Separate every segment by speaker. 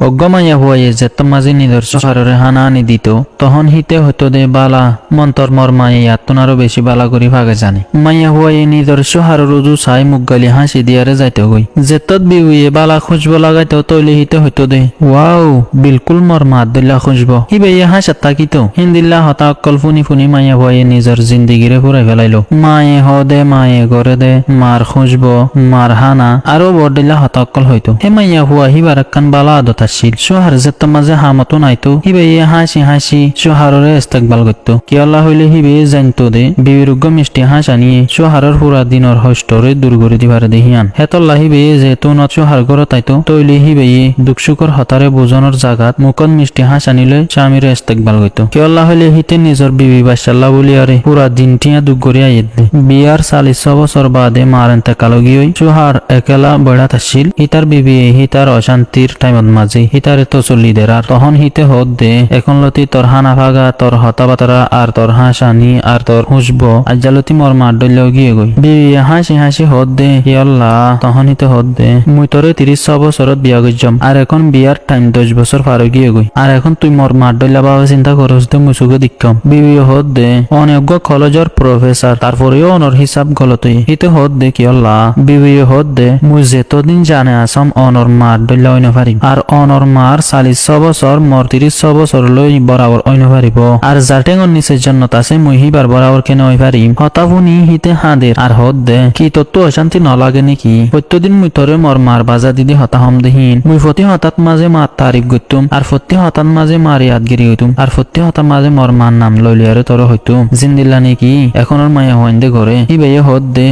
Speaker 1: অজ্ঞ মাইয়া হুয়াইয়ে যেত মাঝে নিদর্শ হাররে হানা আনি দিত তখন হিতে হতো দে বালা মন্তর মর মাইয়া ইয়াতুনারও বেশি বালা করি ভাগে জানে মাইয়া হুয়াইয়ে নিদর্শ হারর রুজু চাই মুখ গালি হাসি দিয়ারে যাইতে গই যেতত বিউয়ে বালা খুঁজব লাগাইতো তৈলে হিতে হতো দে ওয়াও বিলকুল মর মাত দিল্লা খুঁজব হিবেয়ে হাসাত তাকিত হিন্দিল্লা হতা অক্কল ফুনি ফুনি মাইয়া হুয়াইয়ে নিজের জিন্দিগিরে ফুরাই ফেলাইলো মায়ে হ দে মায়ে গড়ে দে মার খুঁজব মার হানা আরো বড়দিল্লা হতা অক্কল হইতো হে মাইয়া হুয়া হিবার একখান বালা আদত আসছিল সোহার যেত মাঝে হামতো নাইতো হিবেয়ে হাসি হাসি সোহাররে ইস্তেকবাল করতো কি আল্লাহ হইলে হিবে জানতো দে বিবিরুগ্য মিষ্টি হাসা নিয়ে সোহারর পুরা দিনর হষ্টরে দূর করে দিবার দেহিয়ান হেতল্লা হিবে যেহেতু নত সোহার ঘর তাইতো তৈলে হিবেয়ে দুঃখ সুখর হতারে বোজনের জাগাত মুকন মিষ্টি হাসা নিলে স্বামীরে ইস্তেকবাল করতো কি আল্লাহ হইলে হিতে নিজর বিবি বাসাল্লাহ বলিয়ারে পুরা দিনটিয়া দুঃখ করে আইয়ে দে বিয়ার 40 বছর বাদে মার এন্তেকাল গিয়ে সোহার একেলা বেড়াত আসছিল হিতার বিবি হিতার অশান্তির টাইমত মাঝে হিতারে তো চলি দেরার তখন হিতে হত দে এখন লতি তোর হানা ভাগা তোর হতা বাতারা আর তোর হাসানি আর তোর হুসব আজ্জালতি মর মার ডলেও গিয়ে গই বিবি হাসি হাসি হত দে হি আল্লাহ তখন হিতে হত দে মুই তোরে 36 বছরত বিয়া গজ্জম আর এখন বিয়ার টাইম 10 বছর পার গিয়ে গই আর এখন তুই মর মার ডলা বাবা চিন্তা করস দে মুই সুগে দিকম বিবি হত দে অনেক কলেজের প্রফেসর তারপরেও অনর হিসাব গলতই হিতে হত দে কি আল্লাহ বিবি হত দে মুই যেতদিন জানে আসাম অনর মার ডলা হইন পারিম আর অনর মার 40 বছর মর 30 বছর লই বরাবর হইন পারিব আর জাটেঙর নিচের জন্য আছে মুই হিবার বরাবর কেন হই পারিম হতাফুনি হিতে হাঁদের আর হত দে কি তোর তো অশান্তি নলাগে নাকি প্রত্যেকদিন মুই তোরে মর মার বাজা দিদি হতা হম দেহিন মুই ফতি হঠাৎ মাঝে মার তারিফ করতুম আর ফতি হঠাৎ মাঝে মার ইয়াদগিরি হইতুম আর ফতি হঠাৎ মাঝে মর মার নাম লইলিয়ারে তোর হইতুম জিন্দিল্লা নাকি এখন ওর মায়া হইন দে ঘরে হি বেয়ে হত দে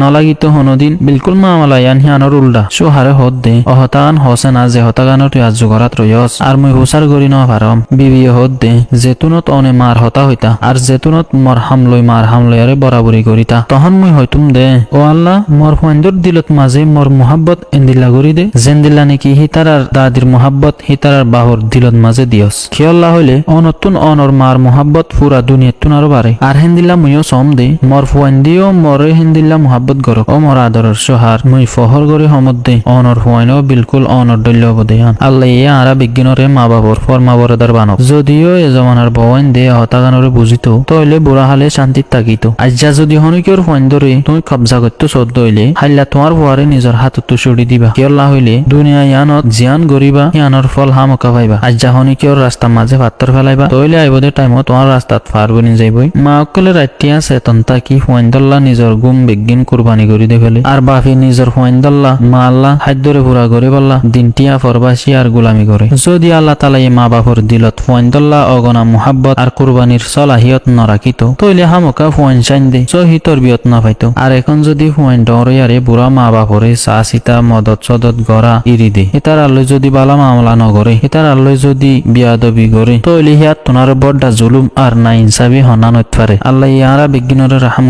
Speaker 1: নলাগিত হনদিন বিলকুল মামালায়ান হিয়ানোর উল্টা সোহারে হত দে অহতান হসে না যে হতাগানোর তুই আজ জোগারাত রয়স আর মুই হুসার গরি ন পারম বিবি হত দে যেতুনত অনে মার হতা হইতা আর যেতুনত মর হামলই মার হামলয়ারে বরাবরি করিতা তখন মুই হইতুম দে ও আল্লাহ মর ফয়েন্দর দিলত মাঝে মর মোহাব্বত এন্দিল্লা গরি দে জেন্দিল্লা নাকি হিতারার দাদির মোহাব্বত হিতারার বাহর দিলত মাঝে দিয়স খেয়াল্লা হইলে অনতুন অনর মার মোহাব্বত পুরা দুনিয়াতুন আরো বাড়ে আর হিন্দিল্লা মুইও সম দে মর ফুয়ান্দিও মরে হিন্দিল্লা মোহাব্বত গর ও মর আদরের সোহার মুই ফহর গরি সমত দে অনর ফুয়াইনও বিলকুল অনর দল্য বদেয়ান আল্লাহ ইয়ে আরা বিজ্ঞানরে মা বাবর ফরমা বরদার বানব যদিও এ জমানার বওয়াইন দে হতাগানরে বুঝিত তইলে বুড়া হালে শান্তিত থাকিত আজ্জা যদি হনিকের ফুয়াইন্দরে তুমি কবজা করতে সদ্য হইলে হাইলা তোমার ফুয়ারে নিজর হাতত সরি দিবা কিয়ল্লা হইলে দুনিয়া ইয়ানত জিয়ান গরিবা ইয়ানর ফল হামকা পাইবা আজ্জা হনিকের রাস্তা মাঝে পাত্তর ফেলাইবা তইলে আইবদের টাইমত তোমার রাস্তাত ফার বনি যাইবই মা অকলে রাইটিয়া চেতনতা কি ফুয়াইন্দল্লা নিজর গুম বিজ্ঞান কুরবানি করি দে ফেলে আর বাফি নিজর ফুয়াইন্দল্লা মা আল্লাহ খাদ্যরে পুরা করে বললা দিনটিয়া ফরবাসী আর গুলামি করে যদি আল্লাহ তালা মা বাপর দিলত ফুয়াইন্দল্লা অগনা মুহাব্বত আর কুরবানির সলাহিয়ত নরাখিত তইলে হামকা ফুয়াইন চাইন দে সহি তরবিয়ত না পাইতো আর এখন যদি ফুয়াইন ডরে বুড়া মা বাপরে চা চিতা মদত সদত গড়া ইরি দে এটার আল্লই যদি বালা মামলা নগরে এটার আল্লই যদি বিয়াদবি করে তইলে হিয়াত তোনার বড্ডা জুলুম আর না ইনসাবি হনানত পারে আল্লাহ ইয়ারা বিজ্ঞানের রাহাম